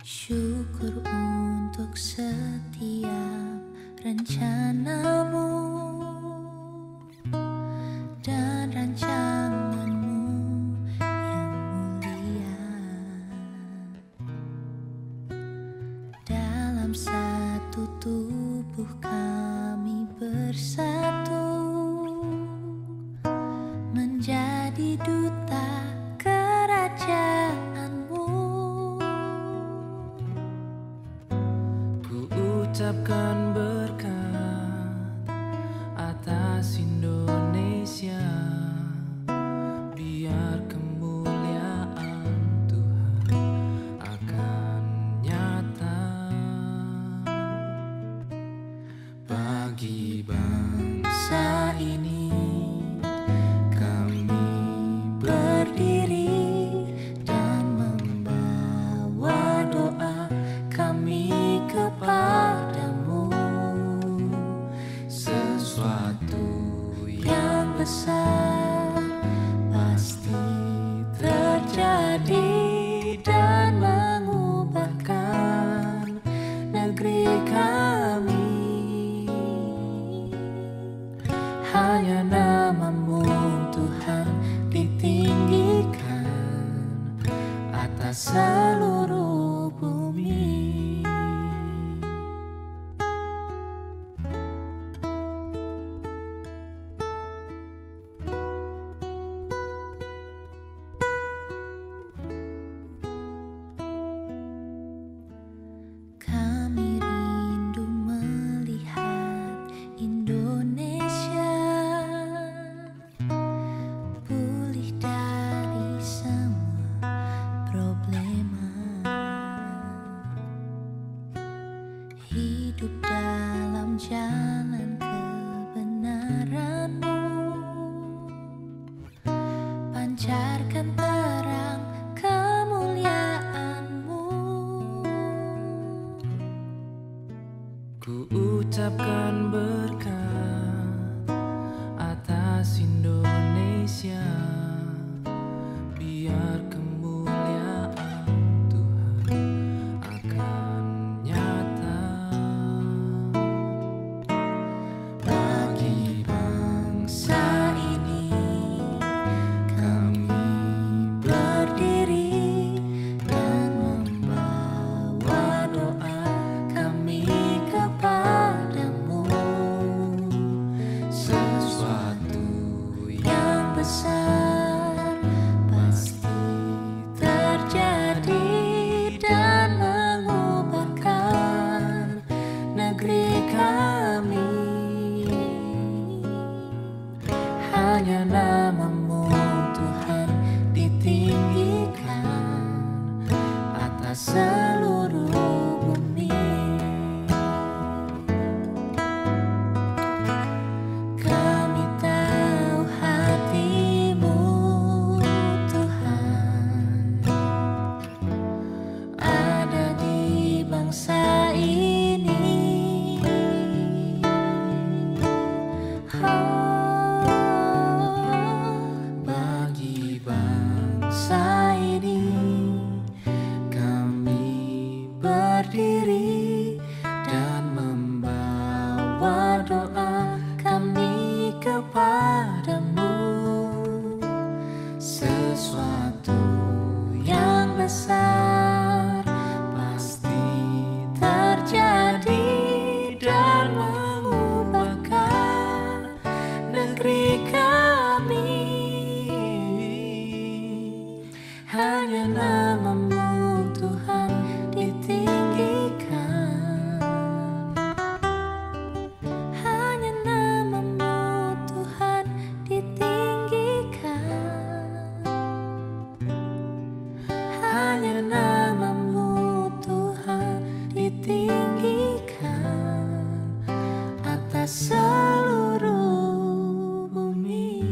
Syukur untuk setiap rencanamu dan rancanganmu yang mulia. Dalam satu tubuh kami bersatu menjadi duta kerajaanmu. Ucapkan berkat atas Indonesia, biar kemuliaan Tuhan akan nyata bagi bangsa ini. Kami berdiri dan membawa doa kami kepadamu, sesuatu yang besar pasti terjadi dan mengubahkan negeri kami. Hanya namamu Tuhan ditinggikan atas seluruh bumi. Kami rindu melihat Indonesia pulih dari semua problema, hidup dalam jalan kebenaran-Mu, pancarkan terang kemuliaan-Mu. Ku ucapkan berkat atas Indonesia, biar kemuliaan Tuhan akan nyata bagi bangsa ini. Kami berdiri dan membawa doa kami kepadamu, sesuatu yang besar pasti terjadi dan mengubahkan negeri kami. Hanya namamu Tuhan ditinggikan atas seluruh bumi. Kami tahu hati-Mu Tuhan ada di bangsa ini. Bagi bangsa ini kami berdiri dan membawa doa kami kepadamu, sesuatu yang besar pasti terjadi dan mengubahkan negeri kami. Hanya namamu Tuhan ditinggikan, hanya namamu Tuhan ditinggikan, hanya namamu Tuhan ditinggikan atas seluruh bumi.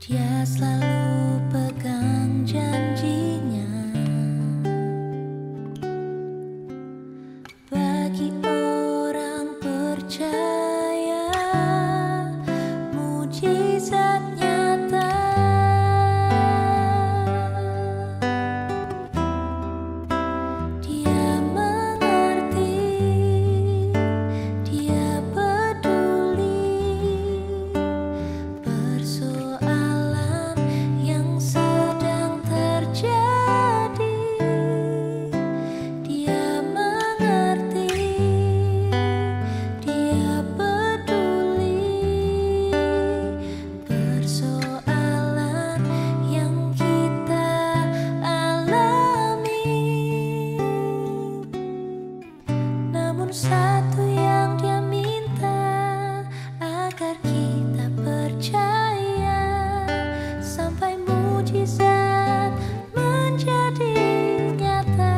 Dia selalu pegang janjinya. Bagi orang percaya, mujizat nyata. Dia mengerti, dia peduli persoalan yang sedang terjadi. Dia mengerti, dia peduli persoalan yang kita alami. Namun satu yang dia minta, agar kita percaya sampai mujizat menjadi nyata.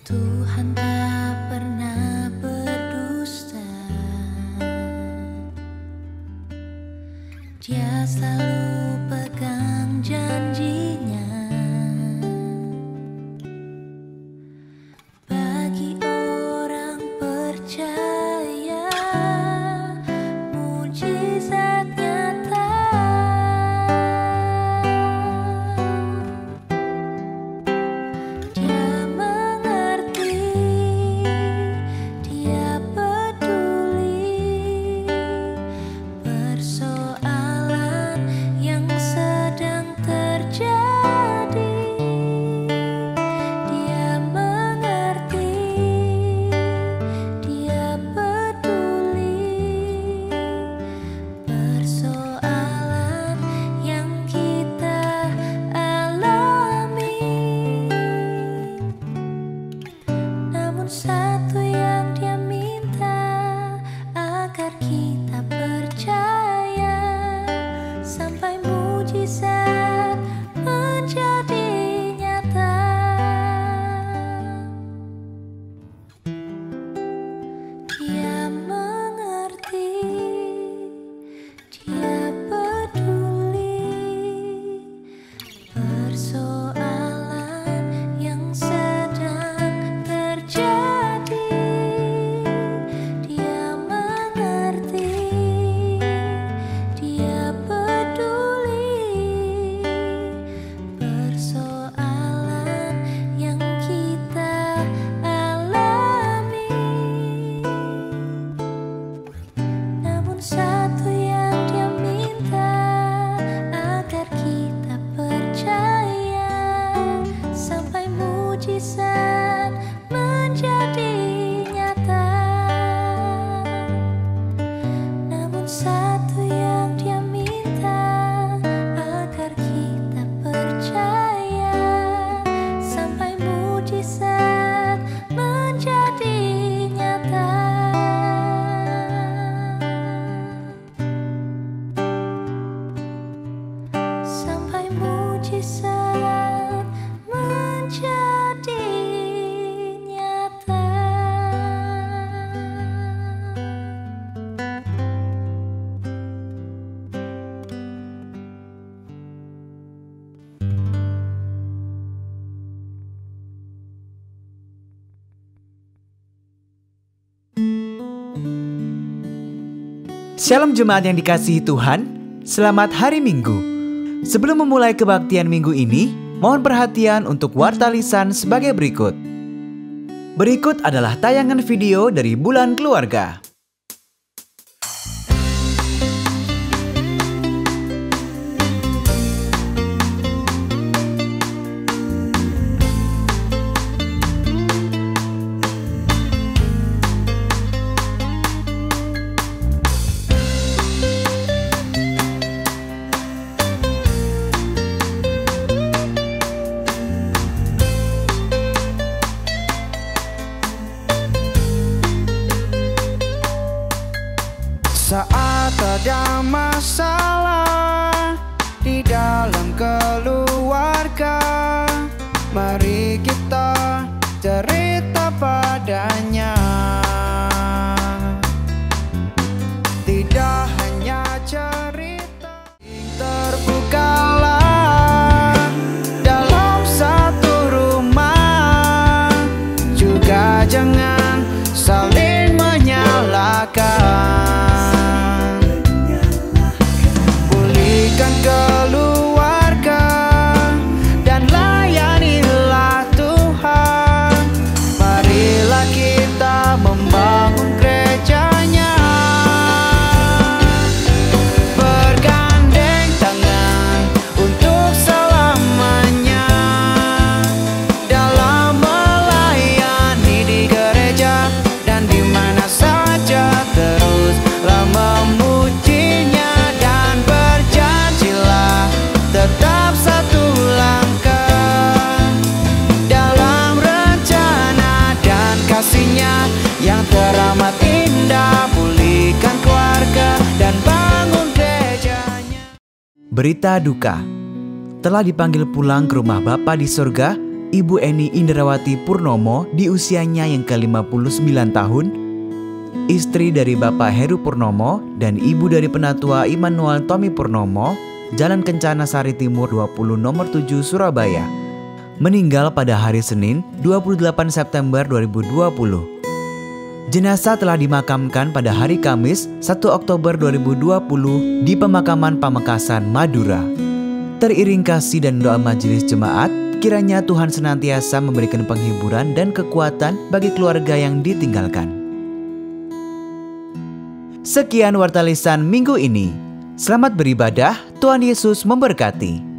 Tuhan tak pernah berdusta. Dia selalu pegang janjinya. Bagi orang percaya, mujizat nyata. Dia mengerti, dia peduli persoalan yang sedang terjadi. Dia mengerti, dia peduli persoalan yang kita alami. Namun satu yang dia minta, agar kita percaya sampai mujizat menjadi nyata. Dia mengerti, dia peduli persoalan yang sedang terjadi. Dia mengerti, dia peduli persoalan yang kita alami. Namun satu yang dia minta, agar kita percaya sampai mujizat menjadi nyata. Namun satu yang dia minta, agar kita percaya sampai mujizat menjadi nyata. Sampai mujizat menjadi nyata. Shalom jemaat yang dikasihi Tuhan, selamat hari Minggu. Sebelum memulai kebaktian minggu ini, mohon perhatian untuk warta lisan sebagai berikut. Berikut adalah tayangan video dari Bulan Keluarga. Mari kita cerita padanya. Tidak hanya cerita, terbukalah dalam satu rumah. Juga jangan saling menyalahkan. Pulihkan keluarga dan layanilah Tuhan. Marilah kita membangun gerejanya, bergandeng tangan untuk selamanya dalam melayani di gereja dan di mana saja. Teruslah memujinya dan berjanjilah tetap satu langkah dalam rencana dan kasihnya yang teramat indah. Pulihkan keluarga dan bangun gerejanya. Berita duka. Telah dipanggil pulang ke rumah Bapa di surga Ibu Eni Indrawati Purnomo di usianya yang ke-59 tahun, istri dari Bapak Heru Purnomo dan ibu dari Penatua Immanuel Tommy Purnomo, Jalan Kencana Sari Timur 20 nomor 7 Surabaya, meninggal pada hari Senin 28 September 2020. Jenazah telah dimakamkan pada hari Kamis 1 Oktober 2020 di Pemakaman Pamekasan, Madura. Teriring kasih dan doa majelis jemaat, kiranya Tuhan senantiasa memberikan penghiburan dan kekuatan bagi keluarga yang ditinggalkan. Sekian Warta Lisan minggu ini. Selamat beribadah, Tuhan Yesus memberkati.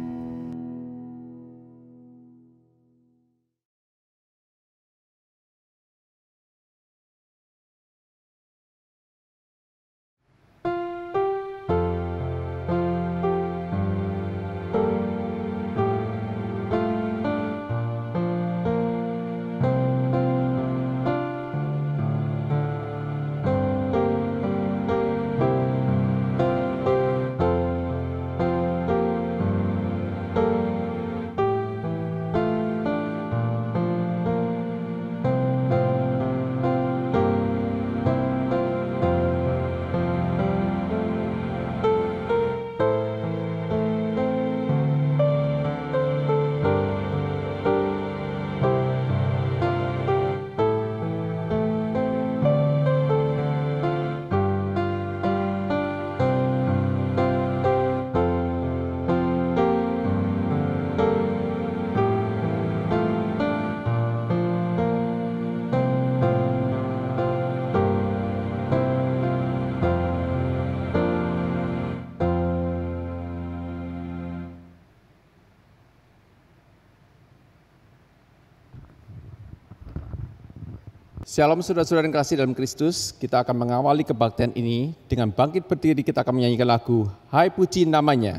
Shalom saudara-saudara yang kasih dalam Kristus, kita akan mengawali kebaktian ini dengan bangkit berdiri. Kita akan menyanyikan lagu Hai Puji Namanya.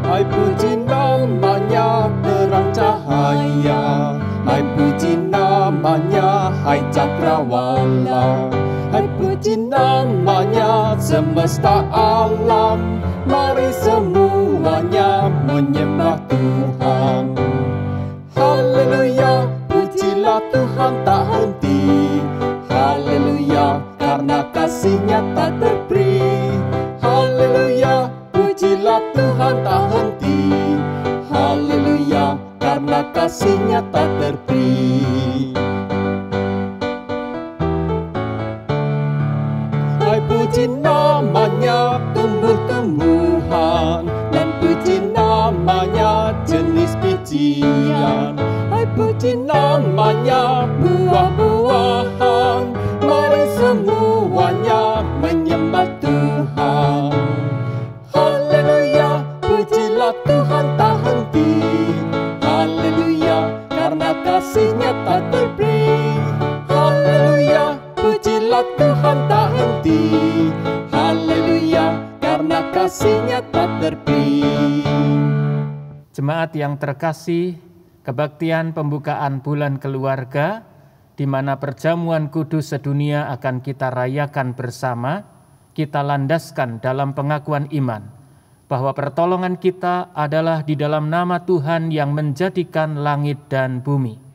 Hai puji namanya terang cahaya, hai puji namanya hai cakrawala, hai puji namanya semesta alam. Mari semuanya menyembah Tuhan. Haleluya, pujilah Tuhan tak henti. Haleluya, karena kasih-Nya tak terberi. Haleluya, pujilah Tuhan tak henti. Haleluya, karena kasih-Nya tak terberi. Hai puji namanya tumbuh-tumbuhan, dan puji namanya jenis bijian. Hai puji namanya buah-buahan. Mari semuanya menyembah Tuhan. Haleluya, pujilah Tuhan tak henti. Haleluya, karena kasih-Nya tak terberi. Haleluya, pujilah Tuhan tak henti. Haleluya, karena kasih-Nya tak terberi. Jemaat yang terkasih, kebaktian pembukaan bulan keluarga di mana perjamuan kudus sedunia akan kita rayakan bersama, kita landaskan dalam pengakuan iman bahwa pertolongan kita adalah di dalam nama Tuhan yang menjadikan langit dan bumi.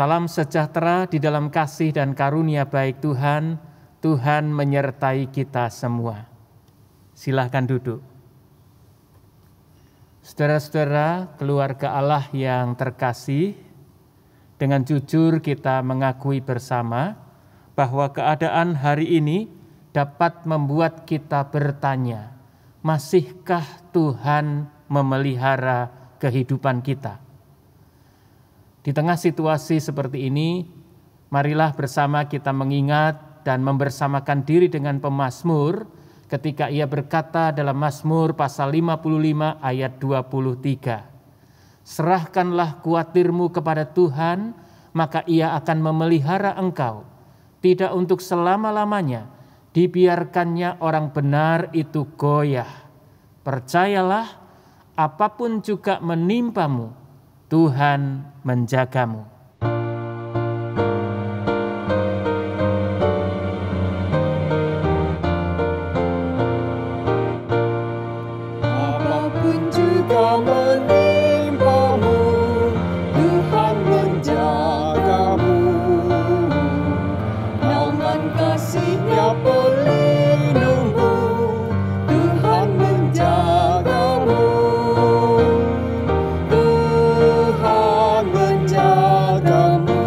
Salam sejahtera di dalam kasih dan karunia baik Tuhan. Tuhan menyertai kita semua. Silahkan duduk. Saudara-saudara, keluarga Allah yang terkasih, dengan jujur kita mengakui bersama bahwa keadaan hari ini dapat membuat kita bertanya, masihkah Tuhan memelihara kehidupan kita? Di tengah situasi seperti ini, marilah bersama kita mengingat dan membersamakan diri dengan pemazmur ketika ia berkata dalam Mazmur pasal 55 ayat 23. Serahkanlah kuatirmu kepada Tuhan, maka ia akan memelihara engkau. Tidak untuk selama-lamanya, dibiarkannya orang benar itu goyah. Percayalah, apapun juga menimpamu, Tuhan menjagamu. Apapun juga menimpamu, Tuhan menjagamu. Naungan kasih-Nya pelindungmu, Tuhan menjagamu. Tuhan menjagamu,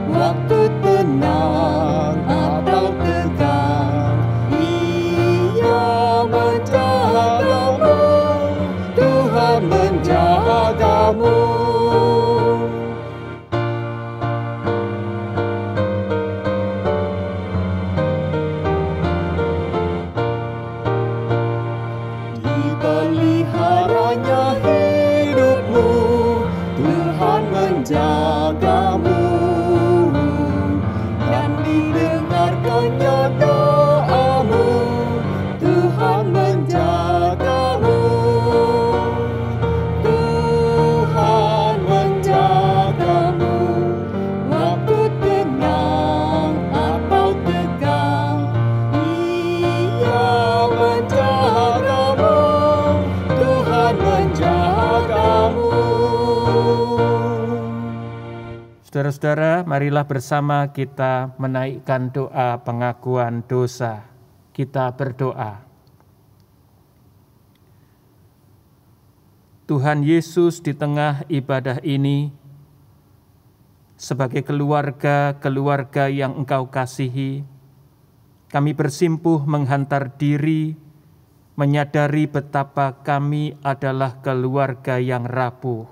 waktu tenang atau tegang, Ia menjagamu. Tuhan menjagamu. Dipeliharanya hidupmu, Tuhan menjagamu. Dan didengarkannya doamu, Tuhan menjagamu. Tuhan menjagamu, waktu tenang atau tegang, Ia menjagamu. Tuhan menjagamu. Saudara-saudara, marilah bersama kita menaikkan doa pengakuan dosa. Kita berdoa. Tuhan Yesus, di tengah ibadah ini, sebagai keluarga yang Engkau kasihi, kami bersimpuh menghantar diri, menyadari betapa kami adalah keluarga yang rapuh,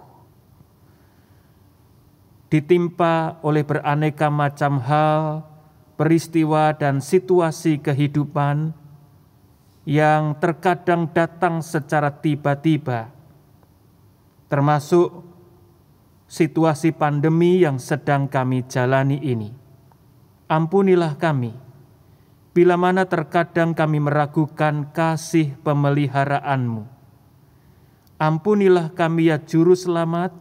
ditimpa oleh beraneka macam hal, peristiwa dan situasi kehidupan yang terkadang datang secara tiba-tiba, termasuk situasi pandemi yang sedang kami jalani ini. Ampunilah kami, bila mana terkadang kami meragukan kasih pemelihara-Mu. Ampunilah kami ya Juru Selamat,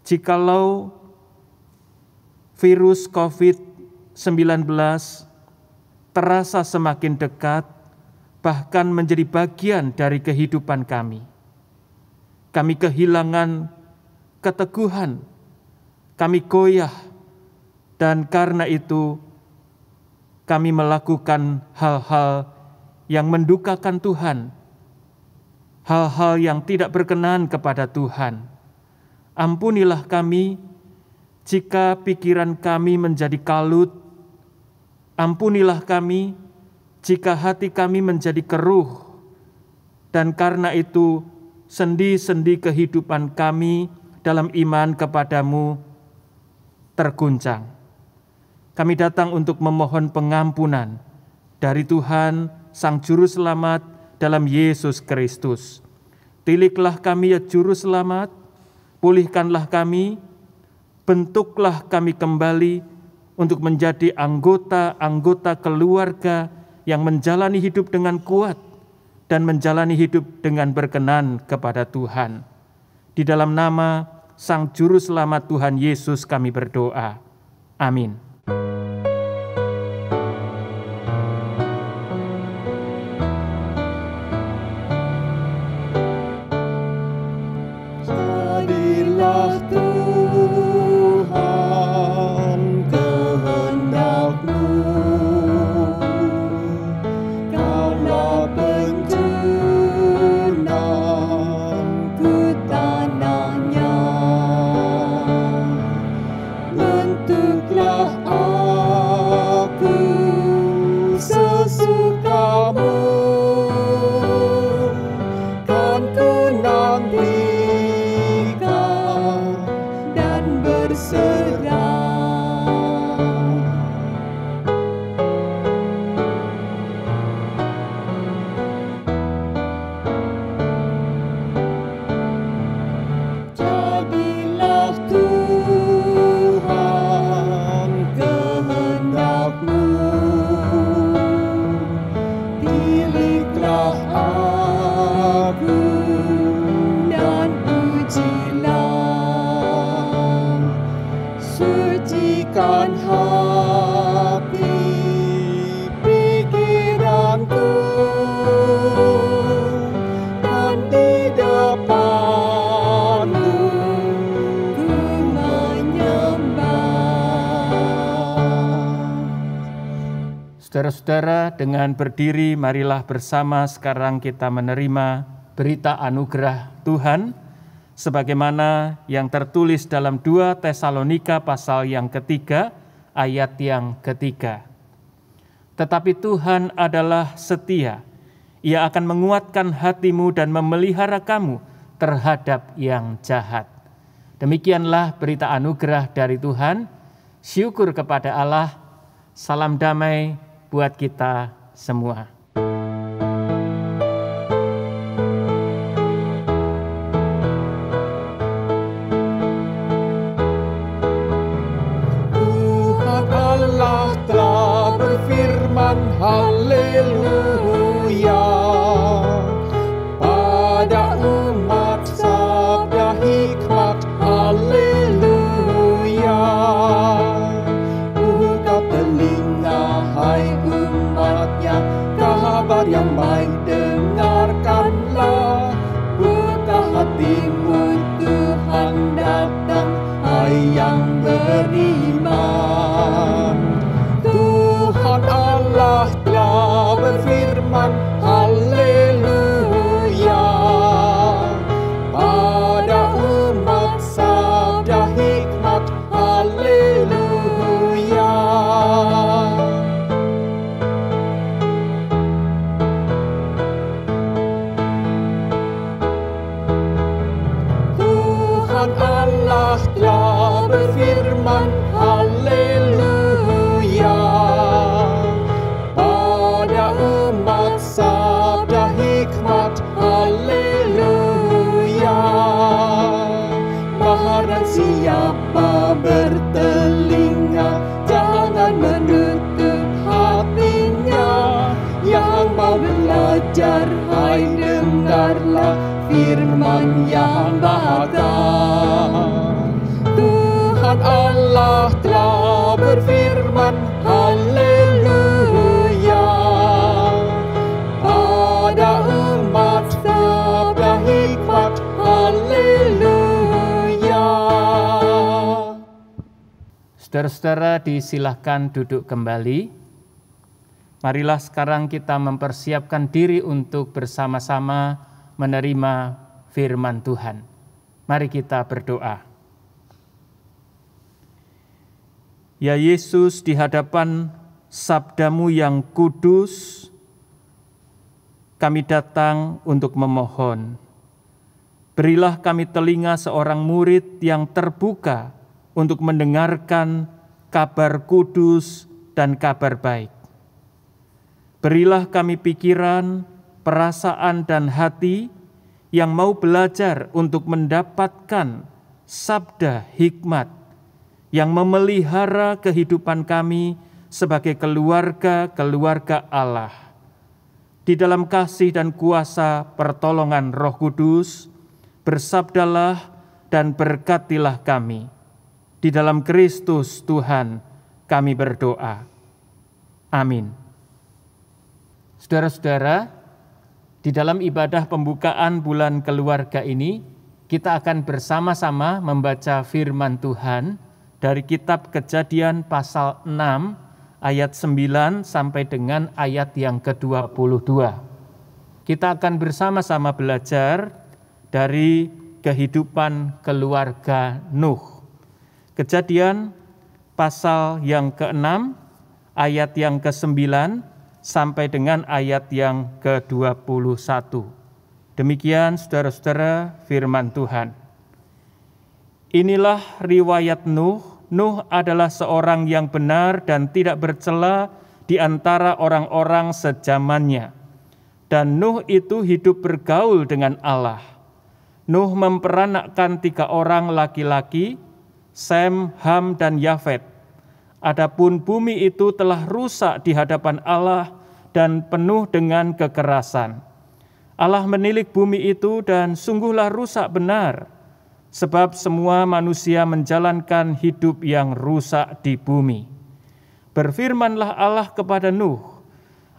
jikalau virus COVID-19 terasa semakin dekat, bahkan menjadi bagian dari kehidupan kami. Kami kehilangan keteguhan, kami goyah, dan karena itu kami melakukan hal-hal yang mendukakan Tuhan, hal-hal yang tidak berkenan kepada Tuhan. Ampunilah kami jika pikiran kami menjadi kalut. Ampunilah kami jika hati kami menjadi keruh. Dan karena itu, sendi-sendi kehidupan kami dalam iman kepadamu terguncang. Kami datang untuk memohon pengampunan dari Tuhan Sang Juru Selamat dalam Yesus Kristus. Tiliklah kami ya Juru Selamat, pulihkanlah kami, bentuklah kami kembali untuk menjadi anggota-anggota keluarga yang menjalani hidup dengan kuat dan menjalani hidup dengan berkenan kepada Tuhan. Di dalam nama Sang Juru Selamat Tuhan Yesus kami berdoa. Amin. Jadilah Tuhan kehendak-Mu, Kaulah pentunanku tanahnya. Bentuklah aku sesuka-Mu, kan ku nantikan dan berserah. Jadilah Tuhan kehendak-Mu, tiliklah aku dan ujilah, sucikan hati pikiranku, dan di depan-Mu ku menyembah. Saudara-saudara, dengan berdiri marilah bersama sekarang kita menerima berita anugerah Tuhan sebagaimana yang tertulis dalam 2 Tesalonika pasal yang ketiga ayat yang ketiga. Tetapi Tuhan adalah setia, Ia akan menguatkan hatimu dan memelihara kamu terhadap yang jahat. Demikianlah berita anugerah dari Tuhan. Syukur kepada Allah. Salam damai buat kita semua. Tuhan Allah telah berfirman, haleluya, pada umat sabda hikmat, haleluya. Buka telinga hai umatnya, kabar yang baik dengarkanlah. Buka hatimu, Tuhan datang, hai yang beriman. Tuhan Allah telah berfirman, haleluya, pada umat sabda hikmat, haleluya. Tuhan Allah telah berfirman, haleluya, pada umat sabda hikmat, haleluya. Barang siapa bertelinga, jangan menutup hatinya. Yang mau belajar, hai dengarlah firman yang dahaga. Tuhan Allah telah berfirman, haleluya, pada umat sabda hikmat, haleluya. Saudara-saudara disilahkan duduk kembali. Marilah sekarang kita mempersiapkan diri untuk bersama-sama menerima firman Tuhan. Mari kita berdoa. Ya Yesus, di hadapan sabda-Mu yang kudus, kami datang untuk memohon. Berilah kami telinga seorang murid yang terbuka untuk mendengarkan kabar kudus dan kabar baik. Berilah kami pikiran, perasaan, dan hati yang mau belajar untuk mendapatkan sabda hikmat yang memelihara kehidupan kami sebagai keluarga Allah. Di dalam kasih dan kuasa pertolongan Roh Kudus, bersabdalah dan berkatilah kami. Di dalam Kristus Tuhan kami berdoa. Amin. Saudara-saudara, di dalam ibadah pembukaan bulan keluarga ini, kita akan bersama-sama membaca firman Tuhan dari kitab Kejadian pasal 6 ayat 9 sampai dengan ayat yang ke-22. Kita akan bersama-sama belajar dari kehidupan keluarga Nuh. Kejadian pasal yang ke-6 ayat yang ke-9 sampai dengan ayat yang ke-21. Demikian saudara-saudara firman Tuhan. Inilah riwayat Nuh. Nuh adalah seorang yang benar dan tidak bercela di antara orang-orang sezamannya. Dan Nuh itu hidup bergaul dengan Allah. Nuh memperanakkan 3 orang laki-laki, Sem, Ham, dan Yafet. Adapun bumi itu telah rusak di hadapan Allah dan penuh dengan kekerasan. Allah menilik bumi itu dan sungguhlah rusak benar, sebab semua manusia menjalankan hidup yang rusak di bumi. Berfirmanlah Allah kepada Nuh,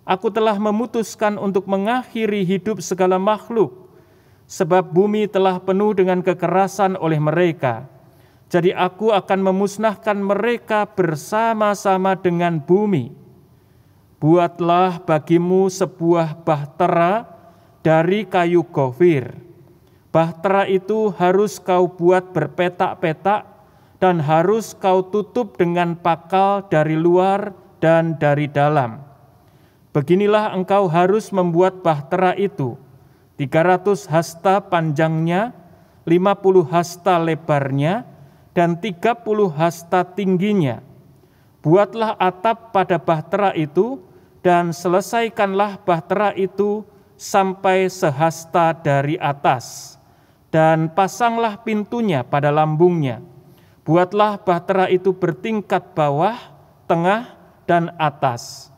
Aku telah memutuskan untuk mengakhiri hidup segala makhluk, sebab bumi telah penuh dengan kekerasan oleh mereka. Jadi aku akan memusnahkan mereka bersama-sama dengan bumi. Buatlah bagimu sebuah bahtera dari kayu gofir. Bahtera itu harus kau buat berpetak-petak dan harus kau tutup dengan pakal dari luar dan dari dalam. Beginilah engkau harus membuat bahtera itu. 300 hasta panjangnya, 50 hasta lebarnya, dan 30 hasta tingginya. Buatlah atap pada bahtera itu, dan selesaikanlah bahtera itu sampai sehasta dari atas. Dan pasanglah pintunya pada lambungnya. Buatlah bahtera itu bertingkat bawah, tengah, dan atas.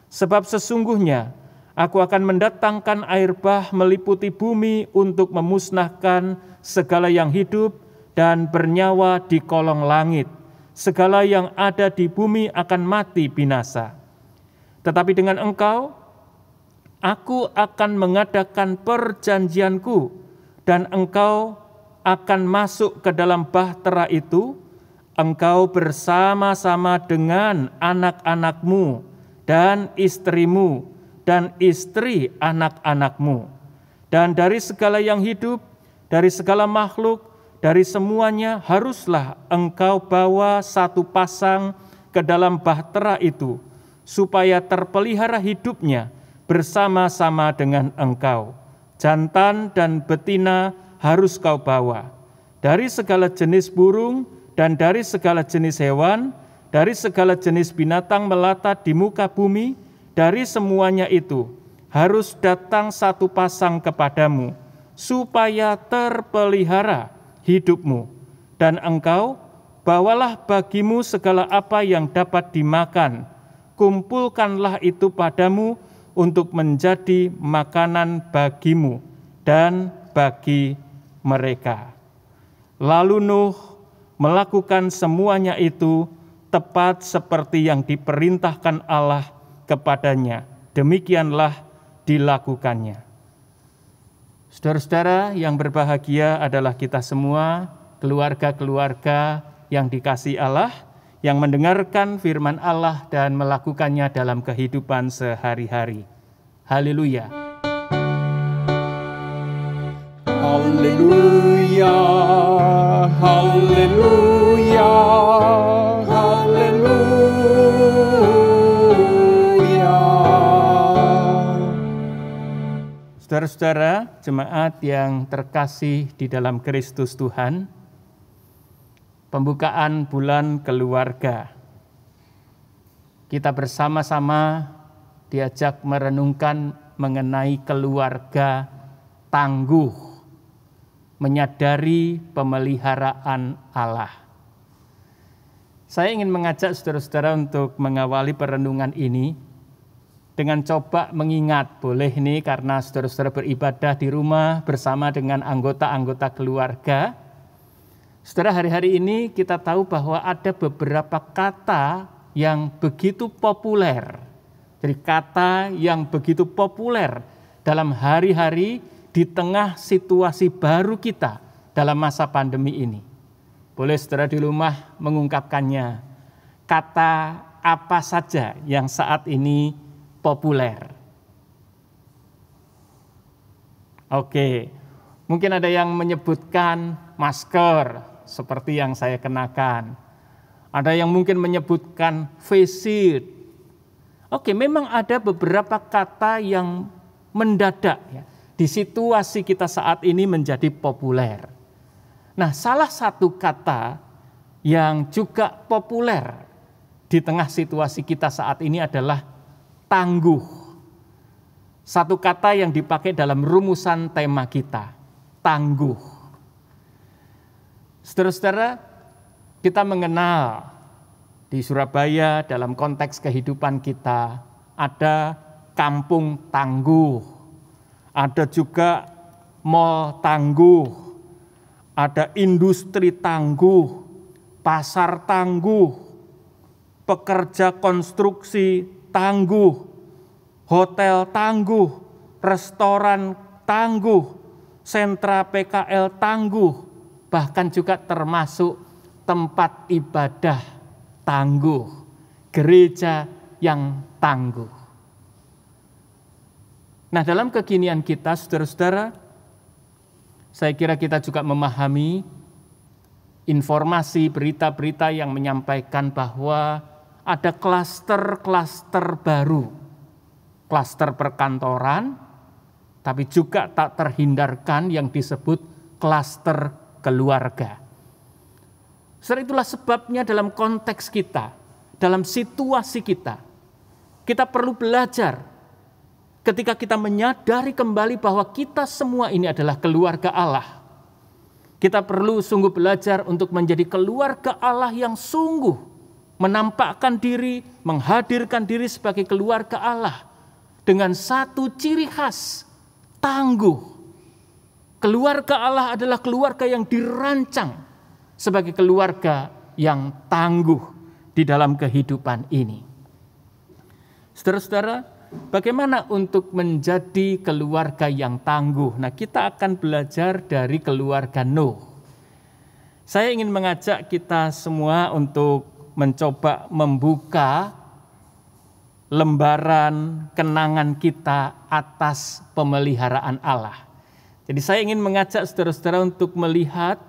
Sebab sesungguhnya Aku akan mendatangkan air bah meliputi bumi untuk memusnahkan segala yang hidup dan bernyawa di kolong langit. Segala yang ada di bumi akan mati binasa. Tetapi dengan engkau, aku akan mengadakan perjanjianku, dan engkau akan masuk ke dalam bahtera itu, engkau bersama-sama dengan anak-anakmu dan istrimu, dan istri anak-anakmu. Dan dari segala yang hidup, dari segala makhluk, dari semuanya haruslah engkau bawa satu pasang ke dalam bahtera itu, supaya terpelihara hidupnya bersama-sama dengan engkau. Jantan dan betina harus kau bawa. Dari segala jenis burung dan dari segala jenis hewan, dari segala jenis binatang melata di muka bumi, dari semuanya itu harus datang satu pasang kepadamu, supaya terpelihara hidupmu. Dan engkau bawalah bagimu segala apa yang dapat dimakan, kumpulkanlah itu padamu untuk menjadi makanan bagimu dan bagi mereka. Lalu Nuh melakukan semuanya itu tepat seperti yang diperintahkan Allah kepadanya. Demikianlah dilakukannya. Saudara-saudara yang berbahagia adalah kita semua, keluarga-keluarga yang dikasihi Allah, yang mendengarkan firman Allah dan melakukannya dalam kehidupan sehari-hari. Haleluya. Haleluya, haleluya, haleluya. Saudara-saudara, jemaat yang terkasih di dalam Kristus Tuhan, pembukaan bulan keluarga. Kita bersama-sama diajak merenungkan mengenai keluarga tangguh, menyadari pemeliharaan Allah. Saya ingin mengajak saudara-saudara untuk mengawali perenungan ini dengan coba mengingat, boleh ini karena saudara-saudara beribadah di rumah bersama dengan anggota-anggota keluarga. Saudara, hari-hari ini kita tahu bahwa ada beberapa kata yang begitu populer. Jadi kata yang begitu populer dalam hari-hari di tengah situasi baru kita dalam masa pandemi ini. Boleh saudara di rumah mengungkapkannya. Kata apa saja yang saat ini populer? Oke, mungkin ada yang menyebutkan masker seperti yang saya kenakan. Ada yang mungkin menyebutkan face shield. Oke, memang ada beberapa kata yang mendadak ya, di situasi kita saat ini menjadi populer. Nah, salah satu kata yang juga populer di tengah situasi kita saat ini adalah tangguh. Satu kata yang dipakai dalam rumusan tema kita, tangguh. Saudara-saudara, kita mengenal di Surabaya dalam konteks kehidupan kita ada kampung tangguh, ada juga mal tangguh, ada industri tangguh, pasar tangguh, pekerja konstruksi tangguh, hotel tangguh, restoran tangguh, sentra PKL tangguh, bahkan juga termasuk tempat ibadah tangguh, gereja yang tangguh. Nah, dalam kekinian kita, saudara-saudara, saya kira kita juga memahami informasi berita-berita yang menyampaikan bahwa ada klaster-klaster baru, klaster perkantoran, tapi juga tak terhindarkan yang disebut klaster keluarga. Saudara, itulah sebabnya dalam konteks kita, dalam situasi kita perlu belajar ketika kita menyadari kembali bahwa kita semua ini adalah keluarga Allah. Kita perlu sungguh belajar untuk menjadi keluarga Allah yang sungguh menampakkan diri, menghadirkan diri sebagai keluarga Allah dengan satu ciri khas, tangguh. Keluarga Allah adalah keluarga yang dirancang sebagai keluarga yang tangguh di dalam kehidupan ini. Saudara-saudara, bagaimana untuk menjadi keluarga yang tangguh? Nah, kita akan belajar dari keluarga Nuh. Saya ingin mengajak kita semua untuk mencoba membuka lembaran kenangan kita atas pemeliharaan Allah. Jadi saya ingin mengajak saudara-saudara untuk melihat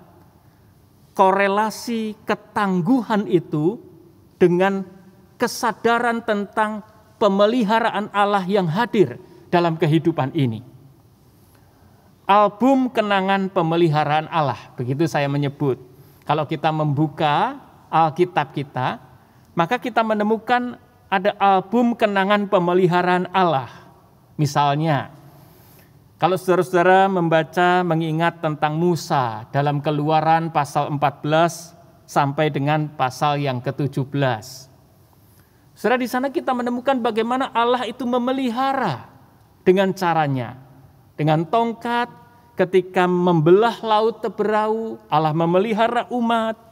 korelasi ketangguhan itu dengan kesadaran tentang pemeliharaan Allah yang hadir dalam kehidupan ini. Album kenangan pemeliharaan Allah, begitu saya menyebut. Kalau kita membuka Alkitab kita, maka kita menemukan ada album kenangan pemeliharaan Allah. Misalnya, kalau saudara-saudara membaca mengingat tentang Musa dalam Keluaran pasal 14 sampai dengan pasal yang ke-17. Saudara, di sana kita menemukan bagaimana Allah itu memelihara dengan caranya. Dengan tongkat ketika membelah laut Teberau, Allah memelihara umat.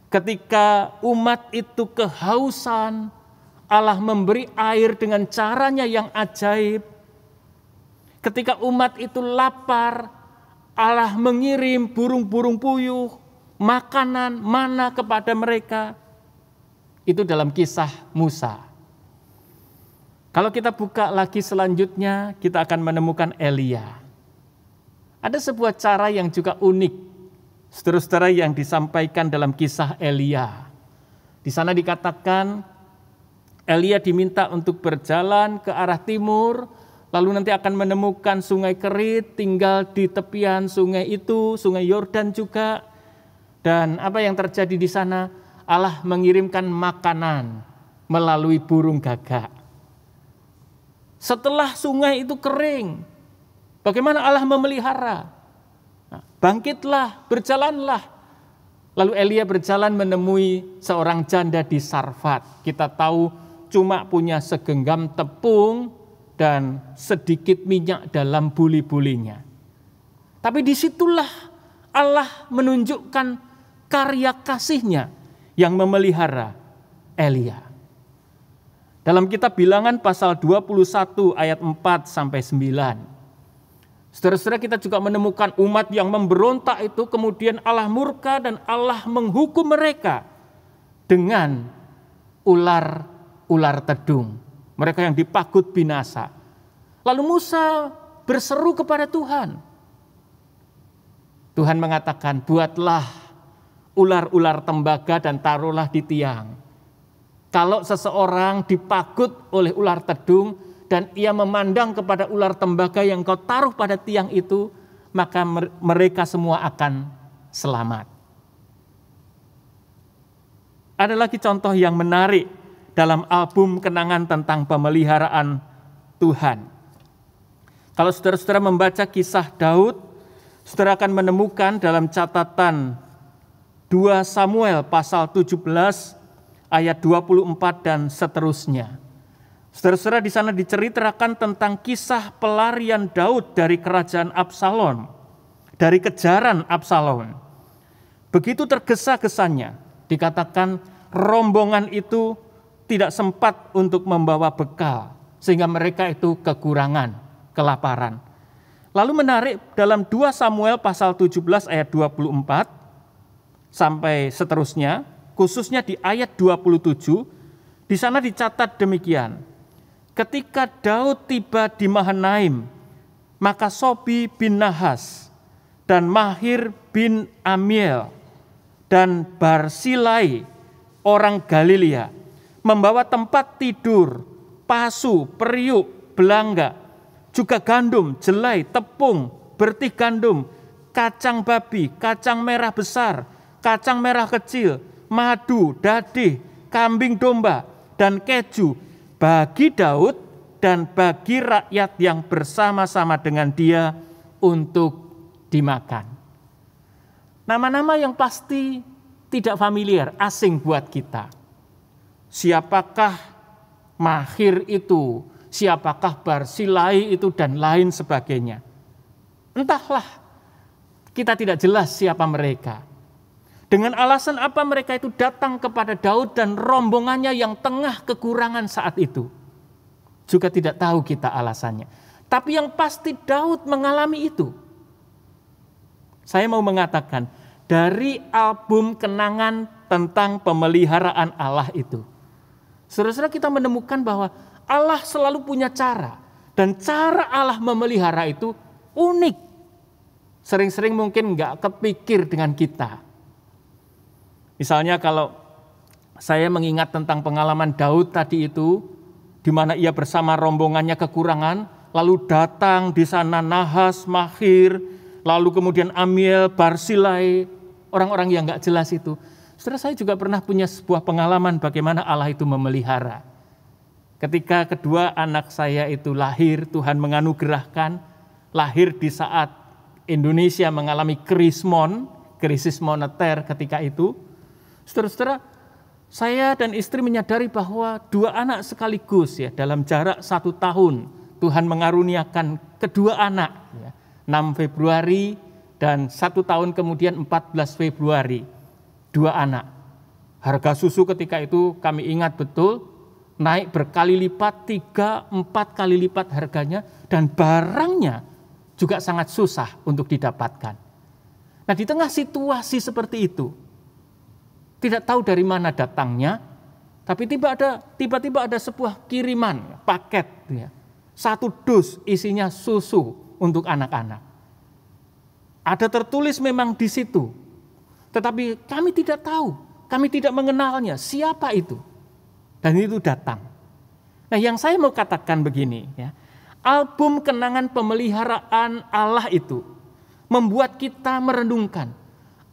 Ketika umat itu kehausan, Allah memberi air dengan caranya yang ajaib. Ketika umat itu lapar, Allah mengirim burung-burung puyuh, makanan, mana kepada mereka. Itu dalam kisah Musa. Kalau kita buka lagi selanjutnya, kita akan menemukan Elia. Ada sebuah cara yang juga unik, saudara-saudara, yang disampaikan dalam kisah Elia. Di sana dikatakan Elia diminta untuk berjalan ke arah timur, lalu nanti akan menemukan sungai Kerit, tinggal di tepian sungai itu, sungai Yordan juga. Dan apa yang terjadi di sana? Allah mengirimkan makanan melalui burung gagak. Setelah sungai itu kering, bagaimana Allah memelihara? Bangkitlah, berjalanlah. Lalu Elia berjalan menemui seorang janda di Sarfat. Kita tahu cuma punya segenggam tepung dan sedikit minyak dalam buli-bulinya. Tapi disitulah Allah menunjukkan karya kasih-Nya yang memelihara Elia. Dalam kitab Bilangan pasal 21 ayat 4 sampai 9. Saudara-saudara, kita juga menemukan umat yang memberontak itu, kemudian Allah murka dan Allah menghukum mereka dengan ular tedung. Mereka yang dipagut binasa. Lalu Musa berseru kepada Tuhan. Tuhan mengatakan, buatlah ular-ular tembaga dan taruhlah di tiang. Kalau seseorang dipagut oleh ular tedung dan ia memandang kepada ular tembaga yang kau taruh pada tiang itu, maka mereka semua akan selamat. Ada lagi contoh yang menarik dalam album kenangan tentang pemeliharaan Tuhan. Kalau saudara-saudara membaca kisah Daud, saudara akan menemukan dalam catatan 2 Samuel pasal 17 ayat 24 dan seterusnya. Saudara-saudara, di sana diceritakan tentang kisah pelarian Daud dari kerajaan Absalom, dari kejaran Absalom. Begitu tergesa-gesanya, dikatakan rombongan itu tidak sempat untuk membawa bekal, sehingga mereka itu kekurangan, kelaparan. Lalu menarik dalam 2 Samuel pasal 17 ayat 24 sampai seterusnya, khususnya di ayat 27, di sana dicatat demikian. Ketika Daud tiba di Mahanaim, maka Sobi bin Nahas dan Mahir bin Amiel dan Barsilai orang Galilea membawa tempat tidur, pasu, periuk, belangga, juga gandum, jelai, tepung, bertih gandum, kacang babi, kacang merah besar, kacang merah kecil, madu, dadih, kambing domba, dan keju bagi Daud dan bagi rakyat yang bersama-sama dengan dia untuk dimakan. Nama-nama yang pasti tidak familiar, asing buat kita. Siapakah Mahir itu? Siapakah Barsilai itu? Dan lain sebagainya. Entahlah, kita tidak jelas siapa mereka. Dengan alasan apa mereka itu datang kepada Daud dan rombongannya yang tengah kekurangan saat itu. Juga tidak tahu kita alasannya. Tapi yang pasti Daud mengalami itu. Saya mau mengatakan, dari album kenangan tentang pemeliharaan Allah itu, saudara-saudara, kita menemukan bahwa Allah selalu punya cara. Dan cara Allah memelihara itu unik. Sering-sering mungkin nggak kepikir dengan kita. Misalnya kalau saya mengingat tentang pengalaman Daud tadi itu, di mana ia bersama rombongannya kekurangan, lalu datang di sana Nahas, Mahir, lalu kemudian Amiel, Barsilai, orang-orang yang nggak jelas itu. Saudara, saya juga pernah punya sebuah pengalaman bagaimana Allah itu memelihara. Ketika kedua anak saya itu lahir, Tuhan menganugerahkan, lahir di saat Indonesia mengalami krisis moneter ketika itu. Saudara-saudara, saya dan istri menyadari bahwa dua anak sekaligus ya, dalam jarak 1 tahun Tuhan mengaruniakan kedua anak ya, 6 Februari dan 1 tahun kemudian 14 Februari, 2 anak. Harga susu ketika itu kami ingat betul, naik berkali lipat, 3-4 kali lipat harganya, dan barangnya juga sangat susah untuk didapatkan. Nah, di tengah situasi seperti itu, tidak tahu dari mana datangnya, tapi tiba-tiba ada sebuah kiriman, paket, ya, 1 dus isinya susu untuk anak-anak. Ada tertulis memang di situ. Tetapi kami tidak tahu, kami tidak mengenalnya, siapa itu. Dan itu datang. Nah, yang saya mau katakan begini, ya. Album kenangan pemeliharaan Allah itu membuat kita merenungkan.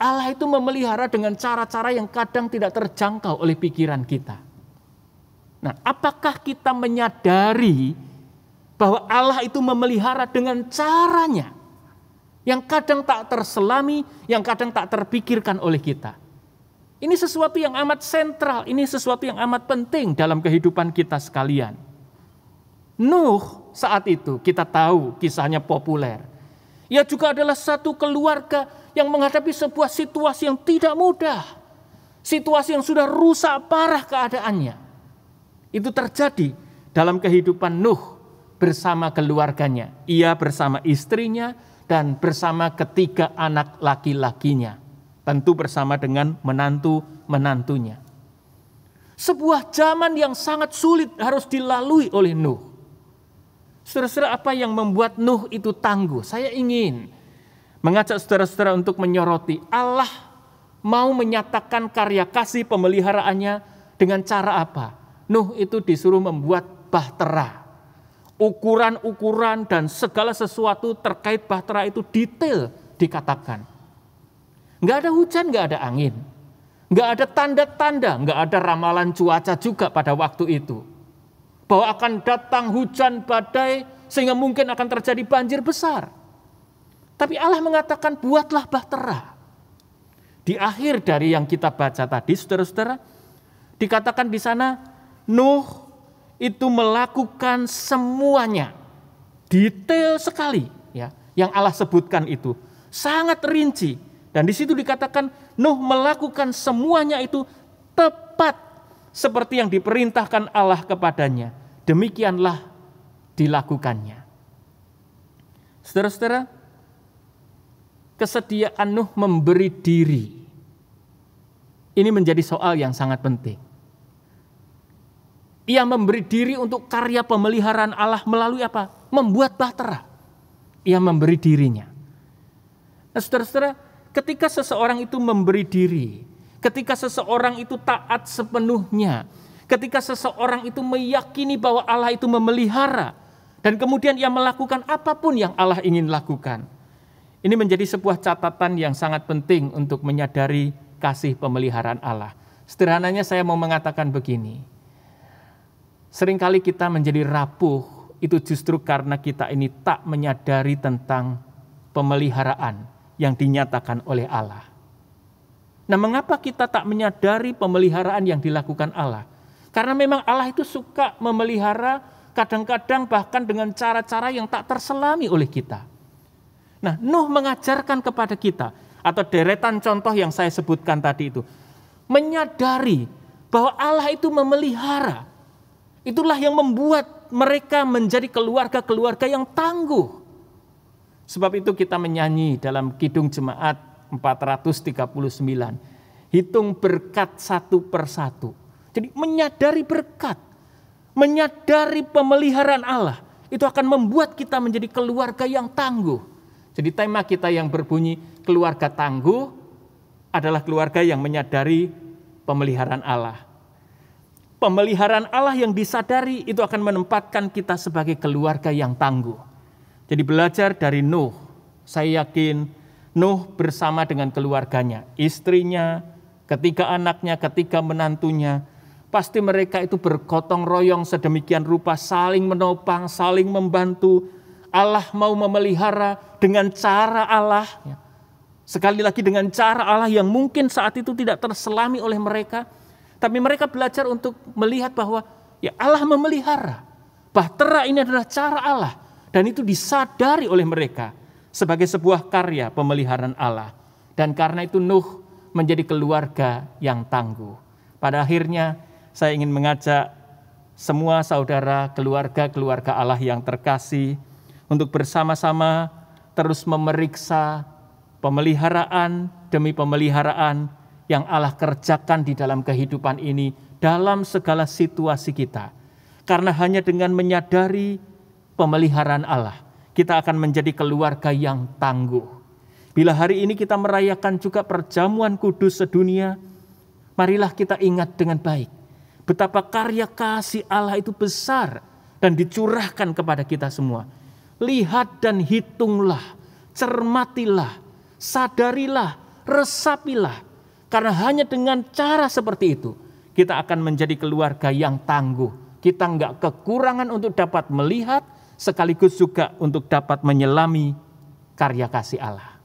Allah itu memelihara dengan cara-cara yang kadang tidak terjangkau oleh pikiran kita. Nah, apakah kita menyadari bahwa Allah itu memelihara dengan caranya yang kadang tak terselami, yang kadang tak terpikirkan oleh kita? Ini sesuatu yang amat sentral, ini sesuatu yang amat penting dalam kehidupan kita sekalian. Nuh saat itu kita tahu kisahnya populer. Ia juga adalah satu keluarga yang menghadapi sebuah situasi yang tidak mudah. Situasi yang sudah rusak parah keadaannya. Itu terjadi dalam kehidupan Nuh bersama keluarganya. Ia bersama istrinya dan bersama ketiga anak laki-lakinya. Tentu bersama dengan menantu-menantunya. Sebuah zaman yang sangat sulit harus dilalui oleh Nuh. Saudara-saudara, apa yang membuat Nuh itu tangguh? Saya ingin mengajak saudara-saudara untuk menyoroti Allah mau menyatakan karya kasih pemeliharaannya dengan cara apa? Nuh itu disuruh membuat bahtera. Ukuran-ukuran dan segala sesuatu terkait bahtera itu detail dikatakan. Nggak ada hujan, nggak ada angin. Nggak ada tanda-tanda, nggak ada ramalan cuaca juga pada waktu itu. Bahwa akan datang hujan badai sehingga mungkin akan terjadi banjir besar. Tapi Allah mengatakan buatlah bahtera. Di akhir dari yang kita baca tadi, saudara-saudara, dikatakan di sana Nuh itu melakukan semuanya. Detail sekali ya, yang Allah sebutkan itu sangat rinci. Dan di situ dikatakan Nuh melakukan semuanya itu tepat seperti yang diperintahkan Allah kepadanya. Demikianlah dilakukannya. Saudara-saudara, kesediaan Nuh memberi diri. Ini menjadi soal yang sangat penting. Ia memberi diri untuk karya pemeliharaan Allah melalui apa? Membuat bahtera. Ia memberi dirinya. Nah, saudara-saudara, ketika seseorang itu memberi diri, ketika seseorang itu taat sepenuhnya, ketika seseorang itu meyakini bahwa Allah itu memelihara, dan kemudian ia melakukan apapun yang Allah ingin lakukan. Ini menjadi sebuah catatan yang sangat penting untuk menyadari kasih pemeliharaan Allah. Sederhananya saya mau mengatakan begini. Seringkali kita menjadi rapuh, itu justru karena kita ini tak menyadari tentang pemeliharaan yang dinyatakan oleh Allah. Nah, mengapa kita tak menyadari pemeliharaan yang dilakukan Allah? Karena memang Allah itu suka memelihara, kadang-kadang bahkan dengan cara-cara yang tak terselami oleh kita. Nah, Nuh mengajarkan kepada kita, atau deretan contoh yang saya sebutkan tadi itu, menyadari bahwa Allah itu memelihara. Itulah yang membuat mereka menjadi keluarga-keluarga yang tangguh. Sebab itu kita menyanyi dalam Kidung Jemaat 439, hitung berkat satu persatu. Jadi menyadari berkat, menyadari pemeliharaan Allah, itu akan membuat kita menjadi keluarga yang tangguh. Jadi tema kita yang berbunyi keluarga tangguh adalah keluarga yang menyadari pemeliharaan Allah. Pemeliharaan Allah yang disadari itu akan menempatkan kita sebagai keluarga yang tangguh. Jadi belajar dari Nuh, saya yakin Nuh bersama dengan keluarganya, istrinya, ketiga anaknya, ketiga menantunya, pasti mereka itu bergotong royong sedemikian rupa, saling menopang, saling membantu. Allah mau memelihara dengan cara Allah. Sekali lagi dengan cara Allah yang mungkin saat itu tidak terselami oleh mereka. Tapi mereka belajar untuk melihat bahwa ya Allah memelihara. Bahtera ini adalah cara Allah. Dan itu disadari oleh mereka sebagai sebuah karya pemeliharaan Allah. Dan karena itu Nuh menjadi keluarga yang tangguh. Pada akhirnya saya ingin mengajak semua saudara keluarga-keluarga Allah yang terkasih untuk bersama-sama terus memeriksa pemeliharaan demi pemeliharaan yang Allah kerjakan di dalam kehidupan ini, dalam segala situasi kita. Karena hanya dengan menyadari pemeliharaan Allah, kita akan menjadi keluarga yang tangguh. Bila hari ini kita merayakan juga perjamuan kudus sedunia, marilah kita ingat dengan baik betapa karya kasih Allah itu besar dan dicurahkan kepada kita semua. Lihat dan hitunglah, cermatilah, sadarilah, resapilah. Karena hanya dengan cara seperti itu, kita akan menjadi keluarga yang tangguh. Kita enggak kekurangan untuk dapat melihat, sekaligus juga untuk dapat menyelami karya kasih Allah.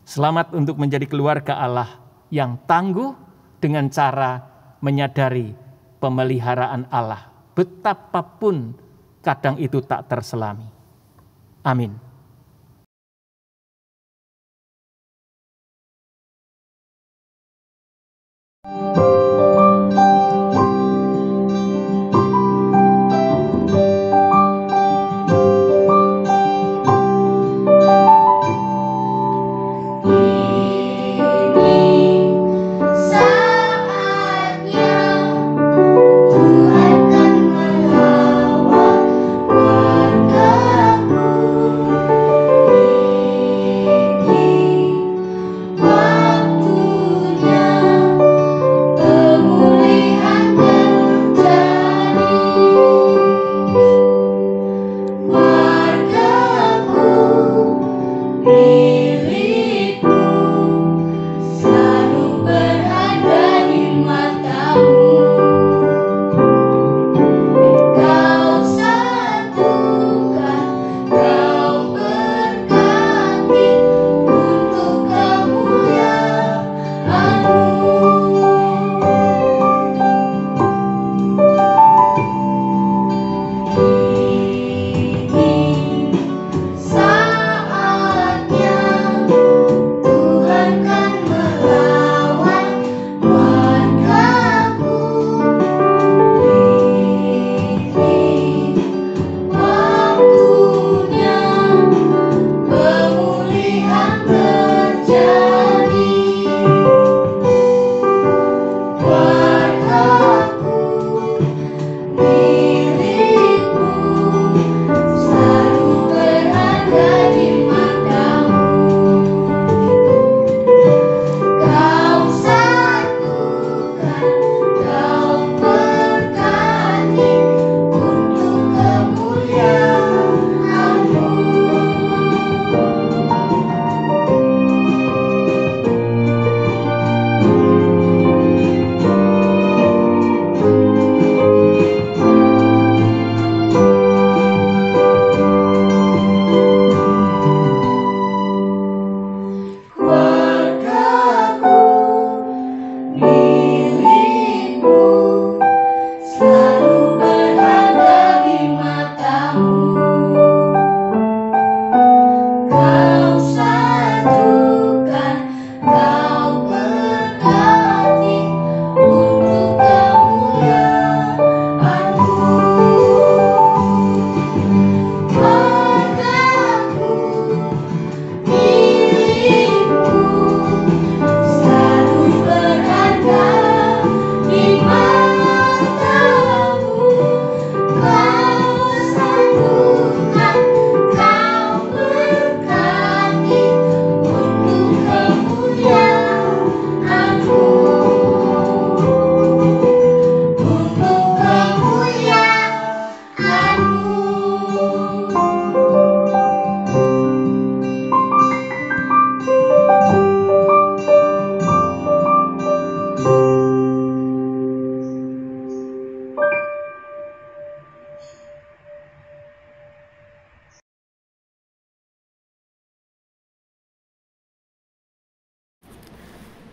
Selamat untuk menjadi keluarga Allah yang tangguh dengan cara menyadari pemeliharaan Allah. Betapapun kadang itu tak terselami. Amin.